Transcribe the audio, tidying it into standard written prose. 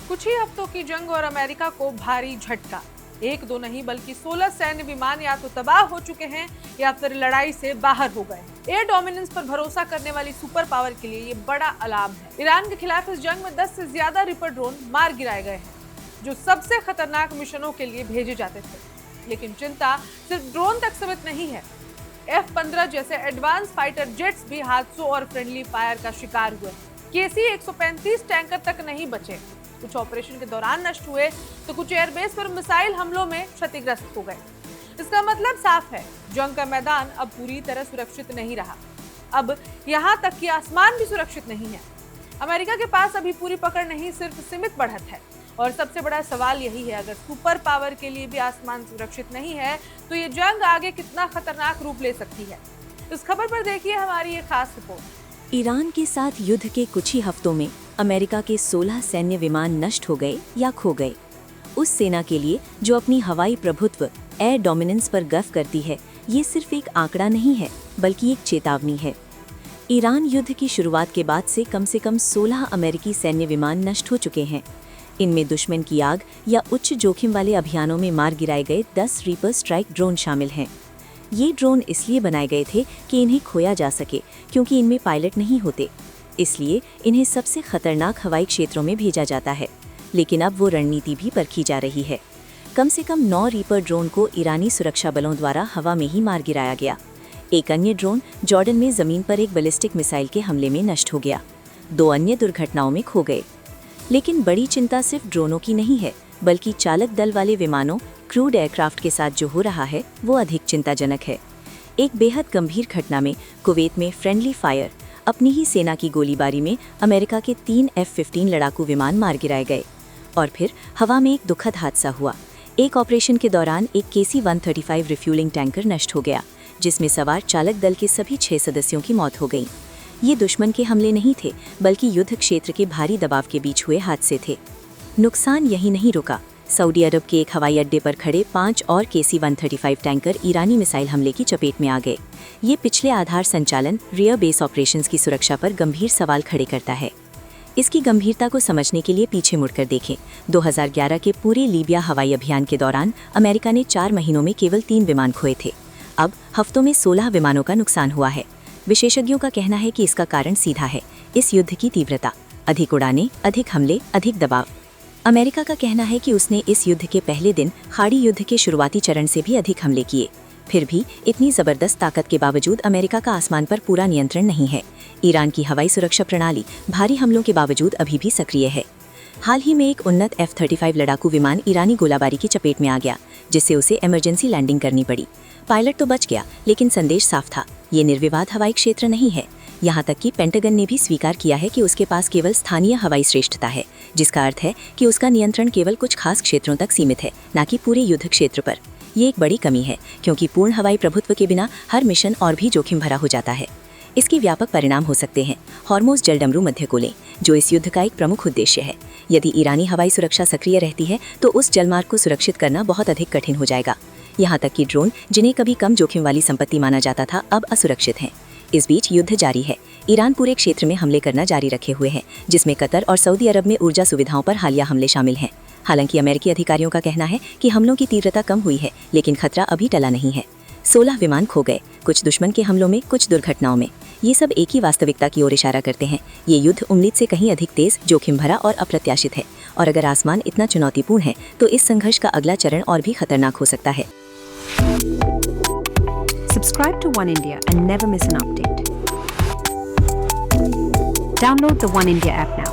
कुछ ही हफ्तों की जंग और अमेरिका को भारी झटका। एक दो नहीं बल्कि 16 सैन्य विमान या तो तबाह हो चुके हैं या फिर लड़ाई से बाहर हो गए। एयर डोमिनेंस पर भरोसा करने वाली सुपर पावर के लिए ये बड़ा अलार्म है। ईरान के खिलाफ इस जंग में 10 से ज्यादा रिपर ड्रोन मार गिराए गए हैं, जो सबसे खतरनाक मिशनों के लिए भेजे जाते थे। लेकिन चिंता सिर्फ ड्रोन तक सीमित नहीं है। F-15 जैसे एडवांस फाइटर जेट्स भी हादसों और फ्रेंडली फायर का शिकार हुए। KC-135 टैंकर तक नहीं बचे। कुछ ऑपरेशन के दौरान नष्ट हुए तो कुछ एयरबेस पर मिसाइल हमलों में क्षतिग्रस्त हो गए। इसका मतलब साफ है, जंग का मैदान अब पूरी तरह सुरक्षित नहीं रहा। अब यहाँ तक कि आसमान भी सुरक्षित नहीं है। अमेरिका के पास अभी पूरी पकड़ नहीं, सिर्फ सीमित बढ़त है। और सबसे बड़ा सवाल यही है, अगर सुपर पावर के लिए भी आसमान सुरक्षित नहीं है तो ये जंग आगे कितना खतरनाक रूप ले सकती है। इस खबर पर देखिए हमारी ये खास रिपोर्ट। ईरान के साथ युद्ध के कुछ ही हफ्तों में अमेरिका के 16 सैन्य विमान नष्ट हो गए या खो गए। उस सेना के लिए जो अपनी हवाई प्रभुत्व एयर डोमिनेंस पर गर्व करती है, ये सिर्फ एक आंकड़ा नहीं है बल्कि एक चेतावनी है। ईरान युद्ध की शुरुआत के बाद से कम 16 अमेरिकी सैन्य विमान नष्ट हो चुके हैं। इनमें दुश्मन की आग या उच्च जोखिम वाले अभियानों में मार गिराए गए 10 रीपर स्ट्राइक ड्रोन शामिल हैं। ये ड्रोन इसलिए बनाए गए थे कि इन्हें खोया जा सके, क्योंकि इनमें पायलट नहीं होते। इसलिए इन्हें सबसे खतरनाक हवाई क्षेत्रों में भेजा जाता है। लेकिन अब वो रणनीति भी परखी जा रही है। कम से कम 9 रीपर ड्रोन को ईरानी सुरक्षा बलों द्वारा हवा में ही मार गिराया गया। एक अन्य ड्रोन जॉर्डन में जमीन पर एक बैलिस्टिक मिसाइल के हमले में नष्ट हो गया। 2 अन्य दुर्घटनाओं में खो गए। लेकिन बड़ी चिंता सिर्फ ड्रोनों की नहीं है, बल्कि चालक दल वाले विमानों क्रूड एयरक्राफ्ट के साथ जो हो रहा है वो अधिक चिंताजनक है। एक बेहद गंभीर घटना में कुवैत में फ्रेंडली फायर, अपनी ही सेना की गोलीबारी में अमेरिका के 3 F-15 लड़ाकू विमान मार गिराए गए। और फिर हवा में एक दुखद हादसा हुआ। एक ऑपरेशन के दौरान एक KC-135 रिफ्यूलिंग टैंकर नष्ट हो गया, जिसमें सवार चालक दल के सभी 6 सदस्यों की मौत हो गई। ये दुश्मन के हमले नहीं थे, बल्कि युद्ध क्षेत्र के भारी दबाव के बीच हुए हादसे थे। नुकसान यही नहीं रुका। सऊदी अरब के एक हवाई अड्डे पर खड़े 5 और KC-135 टैंकर ईरानी मिसाइल हमले की चपेट में आ गए। ये पिछले आधार संचालन रियर बेस ऑपरेशंस की सुरक्षा पर गंभीर सवाल खड़े करता है। इसकी गंभीरता को समझने के लिए पीछे मुड़कर देखें। 2011 के पूरे लीबिया हवाई अभियान के दौरान अमेरिका ने 4 महीनों में केवल 3 विमान खोए थे। अब हफ्तों में 16 विमानों का नुकसान हुआ है। विशेषज्ञों का कहना है कि इसका कारण सीधा है, इस युद्ध की तीव्रता। अधिक उड़ानें, अधिक हमले, अधिक दबाव। अमेरिका का कहना है कि उसने इस युद्ध के पहले दिन खाड़ी युद्ध के शुरुआती चरण से भी अधिक हमले किए। फिर भी इतनी जबरदस्त ताकत के बावजूद अमेरिका का आसमान पर पूरा नियंत्रण नहीं है। ईरान की हवाई सुरक्षा प्रणाली भारी हमलों के बावजूद अभी भी सक्रिय है। हाल ही में एक उन्नत F-35 लड़ाकू विमान ईरानी गोलाबारी की चपेट में आ गया, जिससे उसे इमरजेंसी लैंडिंग करनी पड़ी। पायलट तो बच गया, लेकिन संदेश साफ था, ये निर्विवाद हवाई क्षेत्र नहीं है। यहाँ तक कि पेंटागन ने भी स्वीकार किया है कि उसके पास केवल स्थानीय हवाई श्रेष्ठता है, जिसका अर्थ है कि उसका नियंत्रण केवल कुछ खास क्षेत्रों तक सीमित है, न कि पूरे युद्ध क्षेत्र पर। ये एक बड़ी कमी है, क्योंकि पूर्ण हवाई प्रभुत्व के बिना हर मिशन और भी जोखिम भरा हो जाता है। इसके व्यापक परिणाम हो सकते हैं। हॉर्मुज़ जलडमरू मध्यगोले, जो इस युद्ध का एक प्रमुख उद्देश्य है। यदि ईरानी हवाई सुरक्षा सक्रिय रहती है तो उस जलमार्ग को सुरक्षित करना बहुत अधिक कठिन हो जाएगा। यहाँ तक कि ड्रोन, जिन्हें कभी कम जोखिम वाली संपत्ति माना जाता था, अब असुरक्षित हैं। इस बीच युद्ध जारी है। ईरान पूरे क्षेत्र में हमले करना जारी रखे हुए है, जिसमें कतर और सऊदी अरब में ऊर्जा सुविधाओं पर हालिया हमले शामिल हैं। हालांकि अमेरिकी अधिकारियों का कहना है कि हमलों की तीव्रता कम हुई है, लेकिन खतरा अभी टला नहीं है। 16 विमान खो गए, कुछ दुश्मन के हमलों में, कुछ दुर्घटनाओं में। ये सब एक ही वास्तविकता की ओर इशारा करते हैं। ये युद्ध उम्मीद से कहीं अधिक तेज, जोखिम भरा और अप्रत्याशित है। और अगर आसमान इतना चुनौतीपूर्ण है तो इस संघर्ष का अगला चरण और भी खतरनाक हो सकता है। Subscribe to One India and never miss an update. Download the One India app now.